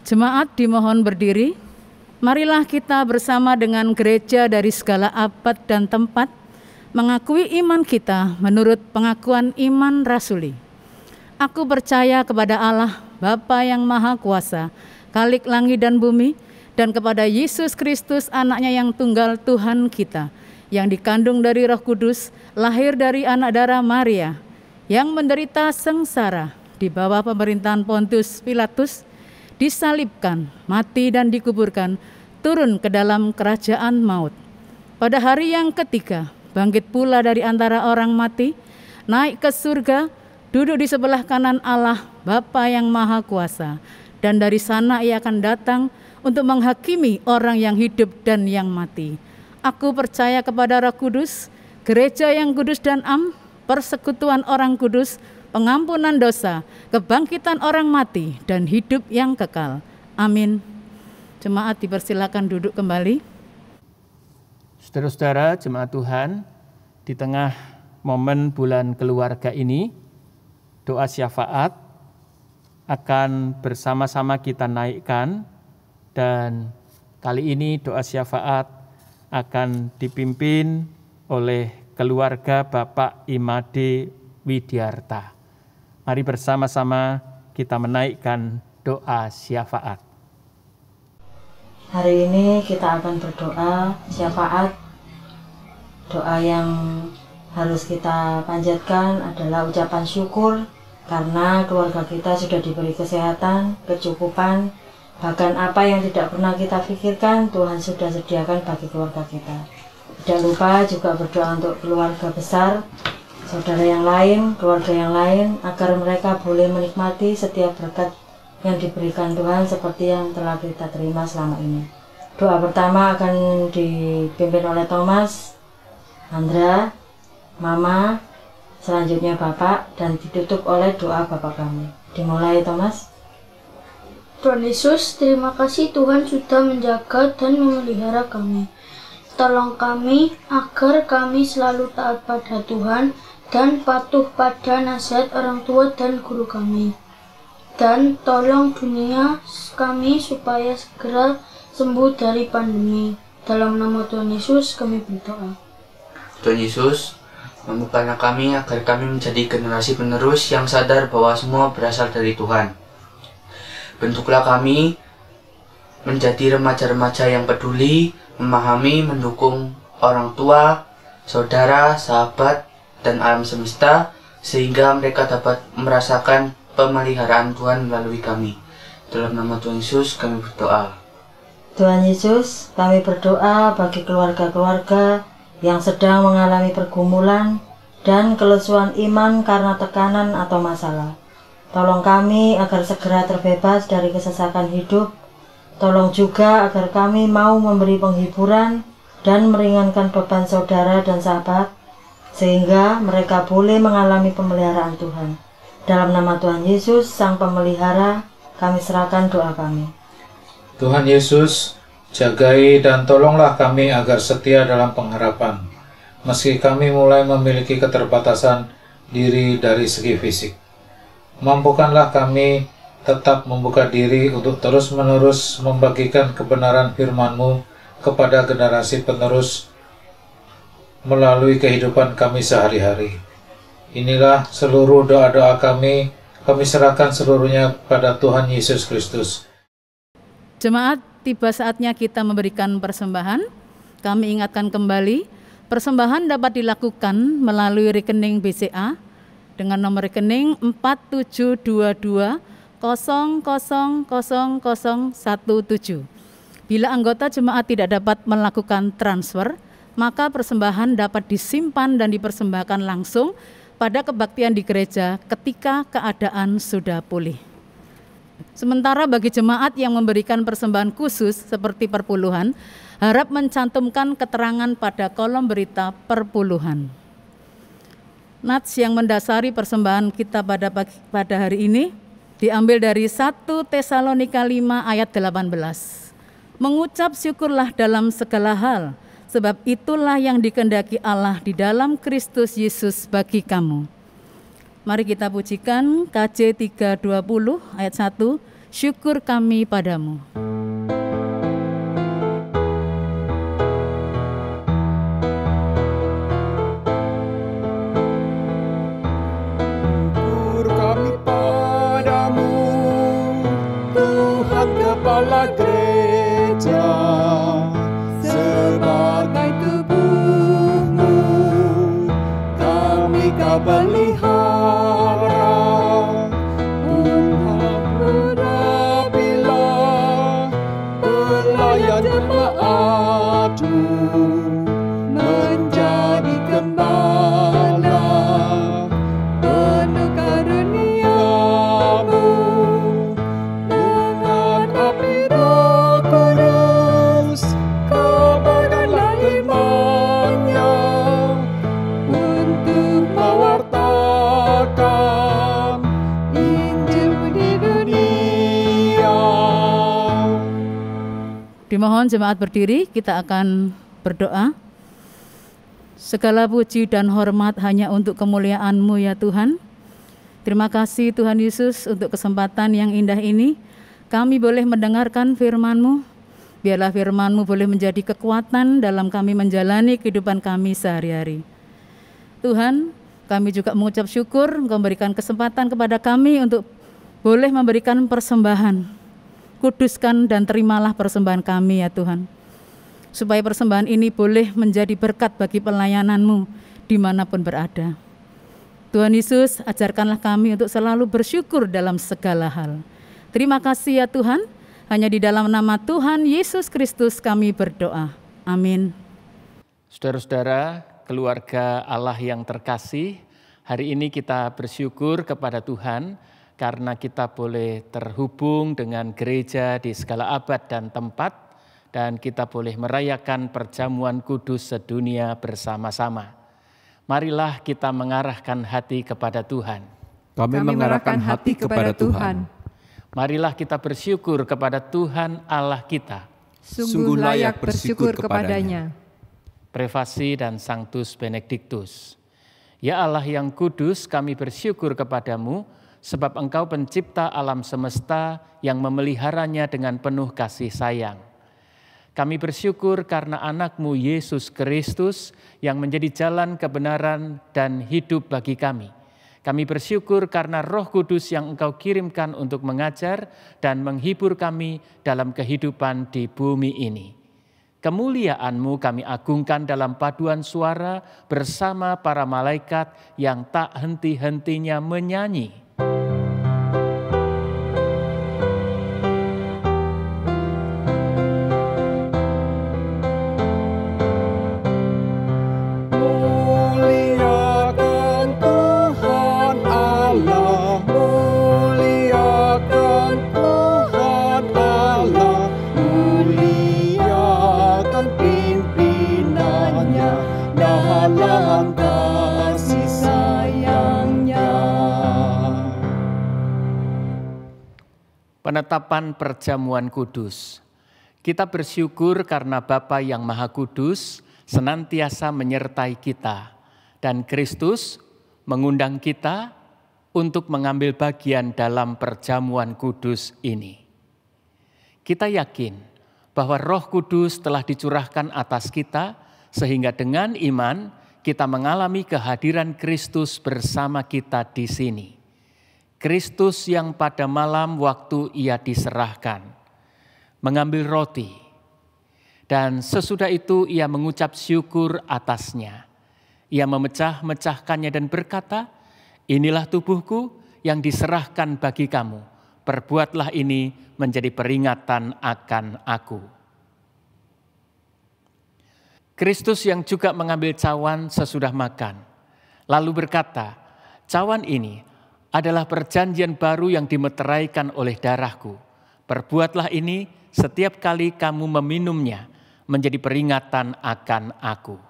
Jemaat dimohon berdiri. Marilah kita bersama dengan gereja dari segala abad dan tempat mengakui iman kita menurut pengakuan iman rasuli. Aku percaya kepada Allah, Bapa yang Maha Kuasa, Khalik langit dan bumi, dan kepada Yesus Kristus, anaknya yang tunggal Tuhan kita, yang dikandung dari Roh Kudus, lahir dari anak darah Maria, yang menderita sengsara di bawah pemerintahan Pontius Pilatus, disalibkan, mati dan dikuburkan, turun ke dalam kerajaan maut. Pada hari yang ketiga, bangkit pula dari antara orang mati, naik ke surga, duduk di sebelah kanan Allah Bapa yang Maha Kuasa, dan dari sana Ia akan datang untuk menghakimi orang yang hidup dan yang mati. Aku percaya kepada Roh Kudus, gereja yang kudus dan am, persekutuan orang kudus, pengampunan dosa, kebangkitan orang mati, dan hidup yang kekal. Amin. Jemaat dipersilakan duduk kembali. Saudara-saudara, jemaat Tuhan, di tengah momen bulan keluarga ini, doa syafaat akan bersama-sama kita naikkan, dan kali ini doa syafaat akan dipimpin oleh keluarga Bapak Imade Widyarta. Mari bersama-sama kita menaikkan doa syafaat. Hari ini kita akan berdoa syafaat. Doa yang harus kita panjatkan adalah ucapan syukur karena keluarga kita sudah diberi kesehatan, kecukupan, bahkan apa yang tidak pernah kita pikirkan Tuhan sudah sediakan bagi keluarga kita. Tidak lupa juga berdoa untuk keluarga besar, saudara yang lain, keluarga yang lain, agar mereka boleh menikmati setiap berkat yang diberikan Tuhan seperti yang telah kita terima selama ini. Doa pertama akan dipimpin oleh Thomas, Andra, Mama, selanjutnya Bapak, dan ditutup oleh doa Bapak kami. Dimulai Thomas. Tuhan Yesus, terima kasih Tuhan sudah menjaga dan memelihara kami. Tolong kami agar kami selalu taat pada Tuhan dan patuh pada nasihat orang tua dan guru kami. Dan tolong dunia kami supaya segera sembuh dari pandemi. Dalam nama Tuhan Yesus kami berdoa. Tuhan Yesus, mampukanlah kami agar kami menjadi generasi penerus yang sadar bahwa semua berasal dari Tuhan. Bentuklah kami menjadi remaja-remaja yang peduli, memahami, mendukung orang tua, saudara, sahabat, dan alam semesta, sehingga mereka dapat merasakan pemeliharaan Tuhan melalui kami. Dalam nama Tuhan Yesus kami berdoa. Tuhan Yesus, kami berdoa bagi keluarga-keluarga yang sedang mengalami pergumulan dan kelesuan iman karena tekanan atau masalah. Tolong kami agar segera terbebas dari kesesakan hidup. Tolong juga agar kami mau memberi penghiburan dan meringankan beban saudara dan sahabat, sehingga mereka boleh mengalami pemeliharaan Tuhan. Dalam nama Tuhan Yesus, Sang Pemelihara, kami serahkan doa kami. Tuhan Yesus, jagai dan tolonglah kami agar setia dalam pengharapan, meski kami mulai memiliki keterbatasan diri dari segi fisik. Mampukanlah kami tetap membuka diri untuk terus-menerus membagikan kebenaran firman-Mu kepada generasi penerus melalui kehidupan kami sehari-hari. Inilah seluruh doa-doa kami serahkan seluruhnya pada Tuhan Yesus Kristus. Jemaat, tiba saatnya kita memberikan persembahan. Kami ingatkan kembali, persembahan dapat dilakukan melalui rekening BCA dengan nomor rekening 4722000017. Bila anggota jemaat tidak dapat melakukan transfer, maka persembahan dapat disimpan dan dipersembahkan langsung pada kebaktian di gereja ketika keadaan sudah pulih. Sementara bagi jemaat yang memberikan persembahan khusus seperti perpuluhan, harap mencantumkan keterangan pada kolom berita perpuluhan. Nats yang mendasari persembahan kita pada hari ini diambil dari 1 Tesalonika 5 ayat 18. Mengucap syukurlah dalam segala hal, sebab itulah yang dikehendaki Allah di dalam Kristus Yesus bagi kamu. Mari kita pujikan KJ 320 ayat 1, syukur kami padamu. Kepala gereja sebagai tubuhmu, kami kau pelihara, Tuhan berapilah Dimohon jemaat berdiri, kita akan berdoa. Segala puji dan hormat hanya untuk kemuliaan-Mu ya Tuhan. Terima kasih Tuhan Yesus untuk kesempatan yang indah ini. Kami boleh mendengarkan firman-Mu. Biarlah firman-Mu boleh menjadi kekuatan dalam kami menjalani kehidupan kami sehari-hari. Tuhan, kami juga mengucap syukur Engkau memberikan kesempatan kepada kami untuk boleh memberikan persembahan. Kuduskan dan terimalah persembahan kami ya Tuhan. Supaya persembahan ini boleh menjadi berkat bagi pelayanan-Mu dimanapun berada. Tuhan Yesus, ajarkanlah kami untuk selalu bersyukur dalam segala hal. Terima kasih ya Tuhan. Hanya di dalam nama Tuhan Yesus Kristus kami berdoa. Amin. Saudara-saudara, keluarga Allah yang terkasih, hari ini kita bersyukur kepada Tuhan karena kita boleh terhubung dengan gereja di segala abad dan tempat, dan kita boleh merayakan perjamuan kudus sedunia bersama-sama. Marilah kita mengarahkan hati kepada Tuhan. Kami mengarahkan hati kepada Tuhan. Marilah kita bersyukur kepada Tuhan Allah kita. Sungguh layak bersyukur kepadanya. Prefasi dan Sanctus Benedictus. Ya Allah yang kudus, kami bersyukur kepadamu, sebab Engkau pencipta alam semesta yang memeliharanya dengan penuh kasih sayang. Kami bersyukur karena anak-Mu Yesus Kristus yang menjadi jalan kebenaran dan hidup bagi kami. Kami bersyukur karena Roh Kudus yang Engkau kirimkan untuk mengajar dan menghibur kami dalam kehidupan di bumi ini. Kemuliaan-Mu kami agungkan dalam paduan suara bersama para malaikat yang tak henti-hentinya menyanyi. Penetapan perjamuan kudus. Kita bersyukur karena Bapa yang Maha Kudus senantiasa menyertai kita, dan Kristus mengundang kita untuk mengambil bagian dalam perjamuan kudus ini. Kita yakin bahwa Roh Kudus telah dicurahkan atas kita, sehingga dengan iman kita mengalami kehadiran Kristus bersama kita di sini. Kristus yang pada malam waktu Ia diserahkan, mengambil roti, dan sesudah itu Ia mengucap syukur atasnya. Ia memecah-mecahkannya dan berkata, "Inilah tubuhku yang diserahkan bagi kamu. Perbuatlah ini menjadi peringatan akan aku." Kristus yang juga mengambil cawan sesudah makan, lalu berkata, "Cawan ini adalah perjanjian baru yang dimeteraikan oleh darahku. Perbuatlah ini setiap kali kamu meminumnya menjadi peringatan akan aku."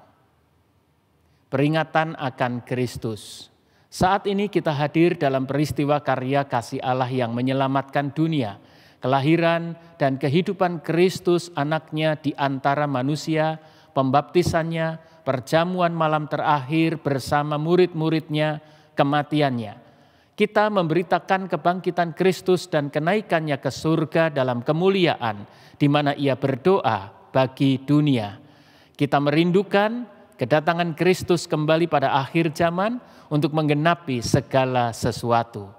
Peringatan akan Kristus. Saat ini kita hadir dalam peristiwa karya kasih Allah yang menyelamatkan dunia, kelahiran dan kehidupan Kristus anaknya di antara manusia, pembaptisannya, perjamuan malam terakhir bersama murid-muridnya, kematiannya. Kita memberitakan kebangkitan Kristus dan kenaikannya ke surga dalam kemuliaan, di mana Ia berdoa bagi dunia. Kita merindukan kedatangan Kristus kembali pada akhir zaman untuk menggenapi segala sesuatu.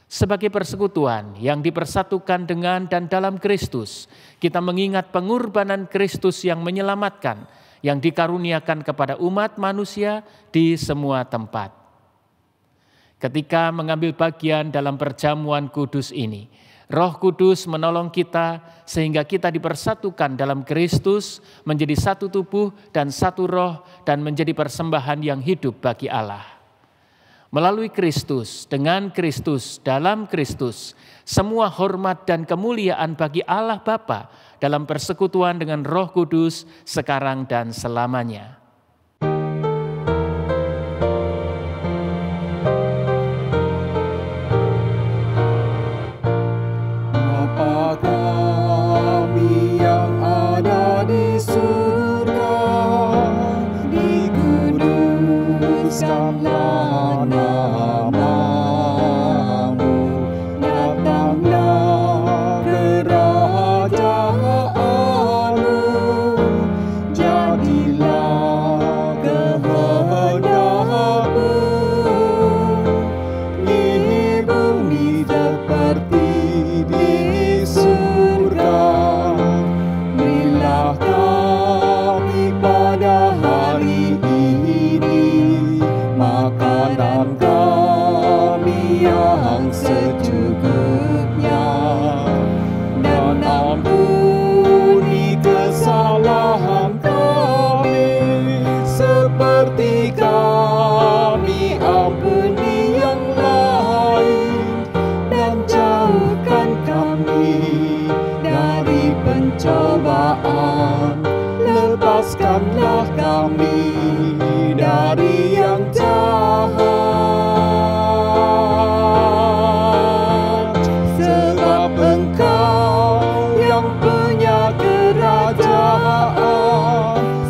Sebagai persekutuan yang dipersatukan dengan dan dalam Kristus, kita mengingat pengorbanan Kristus yang menyelamatkan, yang dikaruniakan kepada umat manusia di semua tempat. Ketika mengambil bagian dalam perjamuan kudus ini, Roh Kudus menolong kita sehingga kita dipersatukan dalam Kristus menjadi satu tubuh dan satu roh dan menjadi persembahan yang hidup bagi Allah. Melalui Kristus, dengan Kristus, dalam Kristus, semua hormat dan kemuliaan bagi Allah Bapa dalam persekutuan dengan Roh Kudus sekarang dan selamanya. Bapa kami yang Jadilah kehendak-Mu di bumi seperti di surga. Berilah kami pada hari ini makanan kami yang secukupnya, dan ampuni kesalahan kami seperti kami ampuni yang lain, dan jauhkan kami dari pencobaan, lepaskanlah kami dari yang jahat, sebab Engkau yang punya kerajaan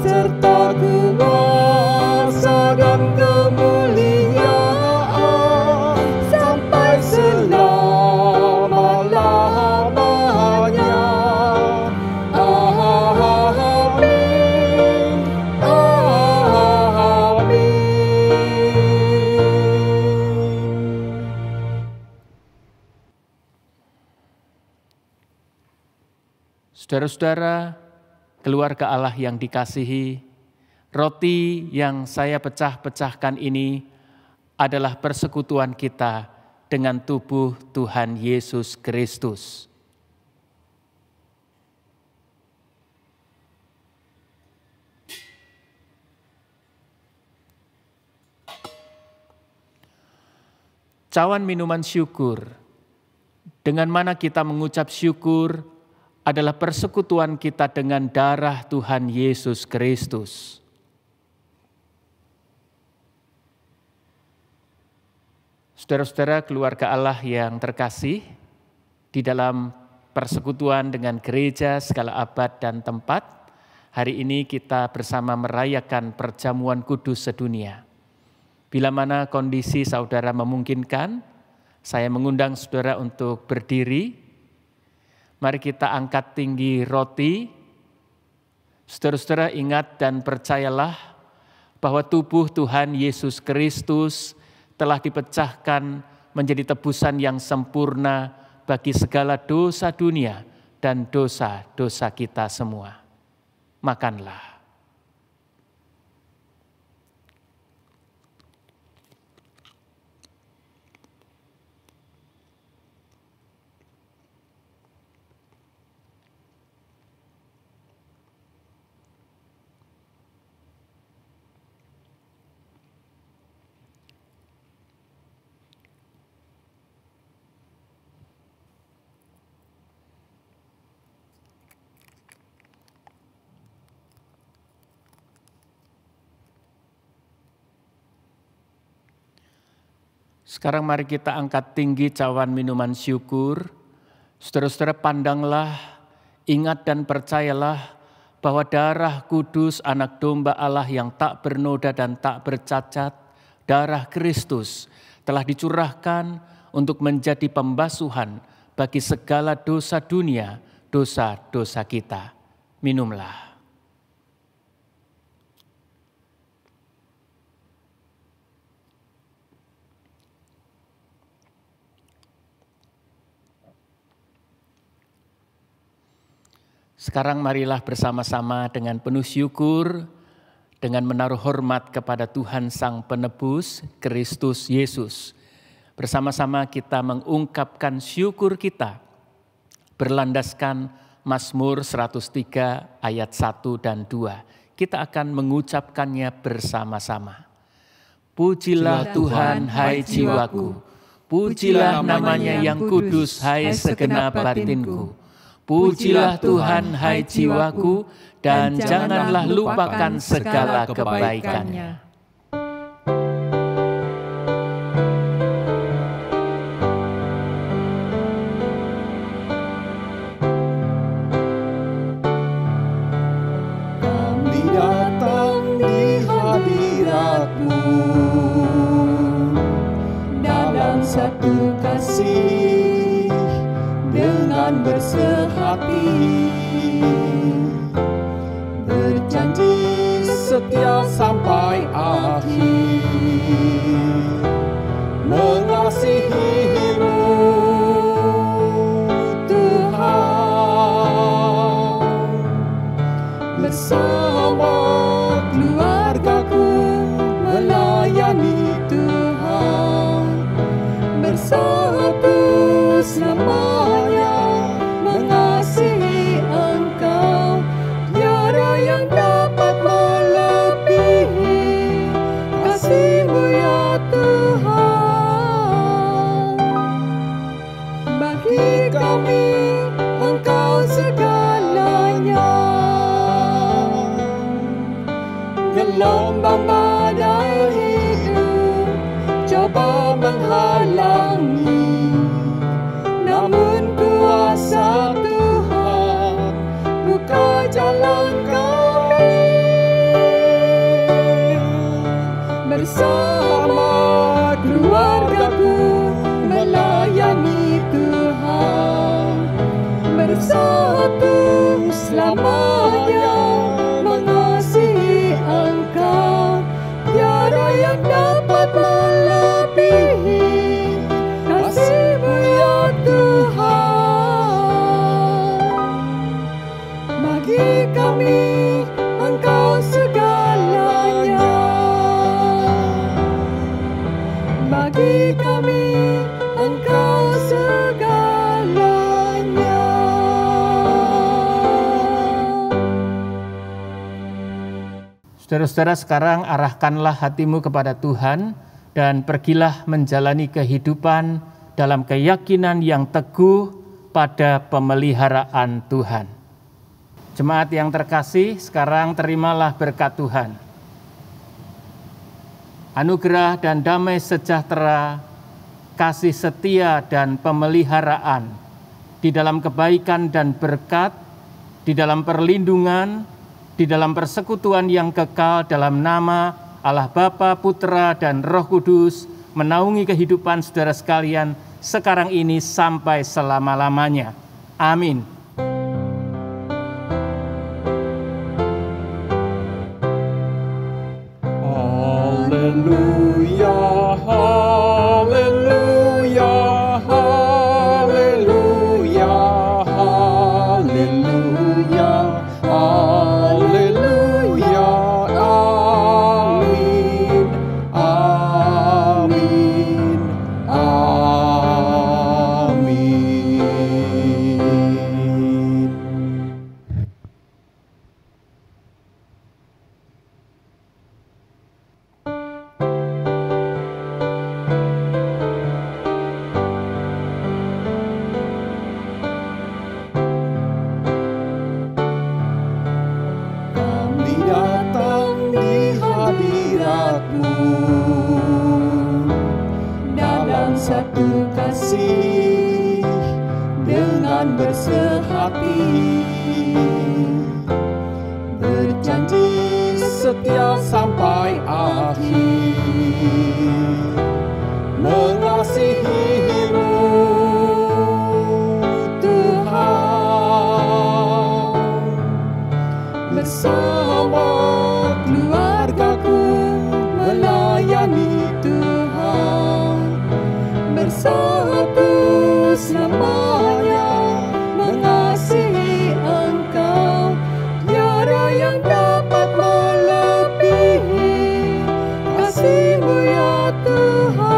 serta kuasa dan kemuliaan sampai selama-lamanya. Amin, amin. Saudara-saudara, keluarga Allah yang dikasihi, roti yang saya pecah-pecahkan ini adalah persekutuan kita dengan tubuh Tuhan Yesus Kristus. Cawan minuman syukur, dengan mana kita mengucap syukur, adalah persekutuan kita dengan darah Tuhan Yesus Kristus. Saudara-saudara keluarga Allah yang terkasih, di dalam persekutuan dengan gereja segala abad dan tempat, hari ini kita bersama merayakan perjamuan kudus sedunia. Bila mana kondisi saudara memungkinkan, saya mengundang saudara untuk berdiri. Mari kita angkat tinggi roti. Saudara-saudara ingat dan percayalah bahwa tubuh Tuhan Yesus Kristus telah dipecahkan menjadi tebusan yang sempurna bagi segala dosa dunia dan dosa-dosa kita semua. Makanlah. Sekarang mari kita angkat tinggi cawan minuman syukur. Saudara-saudara pandanglah, ingat dan percayalah bahwa darah kudus anak domba Allah yang tak bernoda dan tak bercacat, darah Kristus telah dicurahkan untuk menjadi pembasuhan bagi segala dosa dunia, dosa-dosa kita. Minumlah. Sekarang marilah bersama-sama dengan penuh syukur, dengan menaruh hormat kepada Tuhan Sang Penebus, Kristus Yesus. Bersama-sama kita mengungkapkan syukur kita, berlandaskan Mazmur 103 ayat 1 dan 2. Kita akan mengucapkannya bersama-sama. Pujilah Tuhan, hai jiwaku. Pujilah namanya yang kudus, hai segenap batinku. Pujilah Tuhan, hai jiwaku, dan janganlah lupakan segala kebaikannya. Kami datang di hadirat-Mu dalam satu kasih, dengan bersehati, berjanji setia sampai akhir, mengasihi-Mu Tuhan. Bersama keluargaku melayani Tuhan, bersatu selamanya mengasihi Engkau. Tiada yang dapat melebihi kasih-Mu ya Tuhan. Bagi kami Engkau segalanya. Gelombang badai hidup coba menghalangi, namun kuasa Tuhan buka jalan kami. Bersama keluargaku melayani Tuhan, bersatu selamanya mengasihi Engkau. Tiada yang dapat melebihi kasih-Mu ya Tuhan. Bagi kami Engkau segalanya. Bagi kami Engkau segalanya. Saudara-saudara, sekarang arahkanlah hatimu kepada Tuhan dan pergilah menjalani kehidupan dalam keyakinan yang teguh pada pemeliharaan Tuhan. Jemaat yang terkasih, sekarang terimalah berkat Tuhan. Anugerah dan damai sejahtera, kasih setia dan pemeliharaan di dalam kebaikan dan berkat, di dalam perlindungan, di dalam persekutuan yang kekal dalam nama Allah Bapa, Putra, dan Roh Kudus menaungi kehidupan saudara sekalian sekarang ini sampai selama-lamanya. Amin. Haleluya, haleluya, haleluya, haleluya, haleluya, amin, amin, amin. Kami datang di hadirat-Mu dalam satu kasih dengan bersehati, berjanji setia sampai akhir, mengasihi-Mu Tuhan. Bersama keluargaku melayani Tuhan, bersatu selamanya mengasihi Engkau. Tiada yang dapat melebihi kasih-Mu ya Tuhan.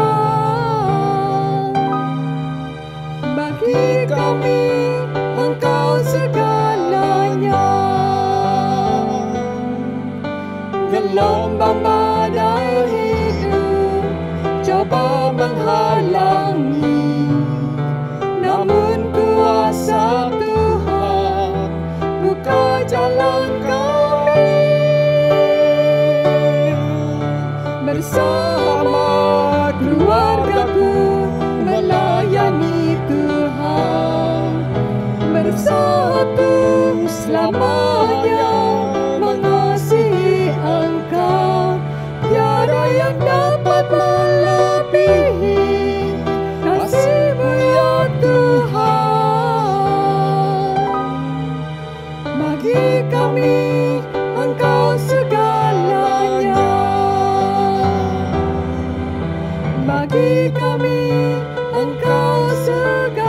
Bagi kami Engkau segalanya. Gelombang badai hidup coba menghalangi, namun kuasa Tuhan buka jalan kami. Bersama keluargaku melayani Tuhan, bersatu selamanya mengasihi Engkau. Tiada yang dapat melebihi kasih-Mu ya Tuhan. Bagi kami Engkau segala kami, Engkau segala